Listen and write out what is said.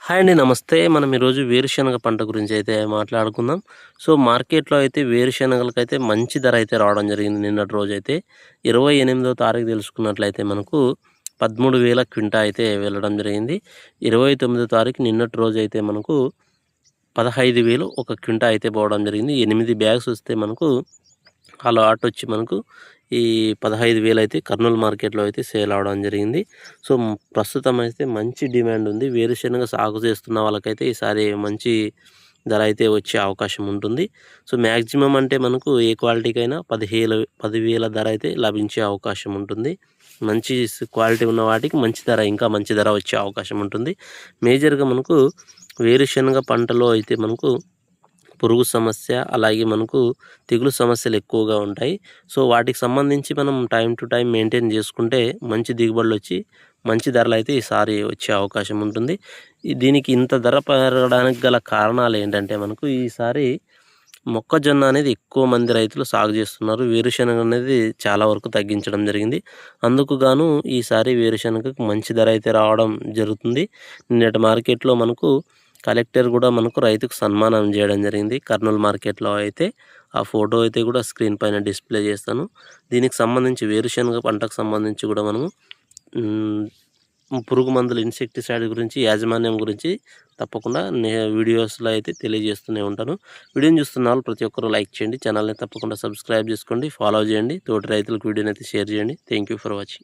Hi అండి. నమస్తే. మనం ఈరోజు వేరుశనగ పంట గురించి అయితే మాట్లాడుకుందాం. సో, మార్కెట్‌లో అయితే వేరుశనగలకైతే మంచి ధర అయితే రావడం జరిగింది నిన్నటి రోజైతే. 28వ తారీఖు తెలుసుకున్నట్లయితే మనకు 13,000 క్వింటా అయితే వెళ్ళడం జరిగింది. 29వ తారీఖు నిన్నటి రోజైతే మనకు 15,000 ఒక క్వింటా అయితే పోవడం జరిగింది. 8 బ్యాగ్స్ వస్తే మనకు ఆ లాట్ వచ్చి మనకు ఈ 15,000 అయితే కర్నూలు మార్కెట్‌లో అయితే సేల్ అవ్వడం జరిగింది. సో, ప్రస్తుతం అయితే మంచి డిమాండ్ ఉంది. వేరుశనగ సాగు చేస్తున్న వాళ్ళకైతే ఈసారి మంచి ధర అయితే వచ్చే అవకాశం ఉంటుంది. సో, మాక్సిమం అంటే మనకు ఏ క్వాలిటీకైనా 10,000 ధర అయితే లభించే అవకాశం ఉంటుంది. మంచి క్వాలిటీ ఉన్న వాటికి మంచి ధర, ఇంకా మంచి ధర వచ్చే అవకాశం ఉంటుంది. మేజర్‌గా మనకు వేరుశనగ పంటలో అయితే మనకు పురుగు సమస్య, అలాగే మనకు తెగులు సమస్యలు ఎక్కువగా ఉంటాయి. సో, వాటికి సంబంధించి మనం టైమ్ టు టైమ్ మెయింటైన్ చేసుకుంటే మంచి దిగుబడులొచ్చి, మంచి ధరలైతే ఈసారి వచ్చే అవకాశం ఉంటుంది. దీనికి ఇంత ధర పెరగడానికి గల కారణాలేంటంటే మనకు ఈసారి మొక్కజొన్న అనేది ఎక్కువ మంది రైతులు సాగు చేస్తున్నారు. వేరుశనగ అనేది చాలా వరకు తగ్గించడం జరిగింది. అందుకు గాను ఈసారి వేరుశనగకు మంచి ధర అయితే రావడం జరుగుతుంది. నిన్నటి మార్కెట్‌లో మనకు కలెక్టర్ గూడా మనకు రైతుకు సన్మానం జేయడం జరిగింది. కర్నూలు మార్కెట్‌లో అయితే. ఆ ఫోటో అయితే గూడా స్క్రీన్ పైన డిస్‌ప్లే చేస్తాను. దీనికి సంబంధించి వేరుశనగ పంటకు సంబంధించి గూడా మనము హ్మ్. పురుగు మందులు, ఇన్సెక్టిసైడ్ గురించి, యాజమాన్యం గురించి తప్పకుండా వీడియోస్‌లో అయితే తెలియజేస్తూనే ఉంటాను. వీడియోని చూస్తున్న వాళ్ళు ప్రతి ఒక్కరు లైక్ చేయండి. ఛానెల్‌ని తప్పకుండా సబ్స్క్రైబ్ చేసుకోండి. ఫాలో చేయండి. తోటి రైతులకు వీడియోనైతే షేర్ చేయండి. Thank you for watching.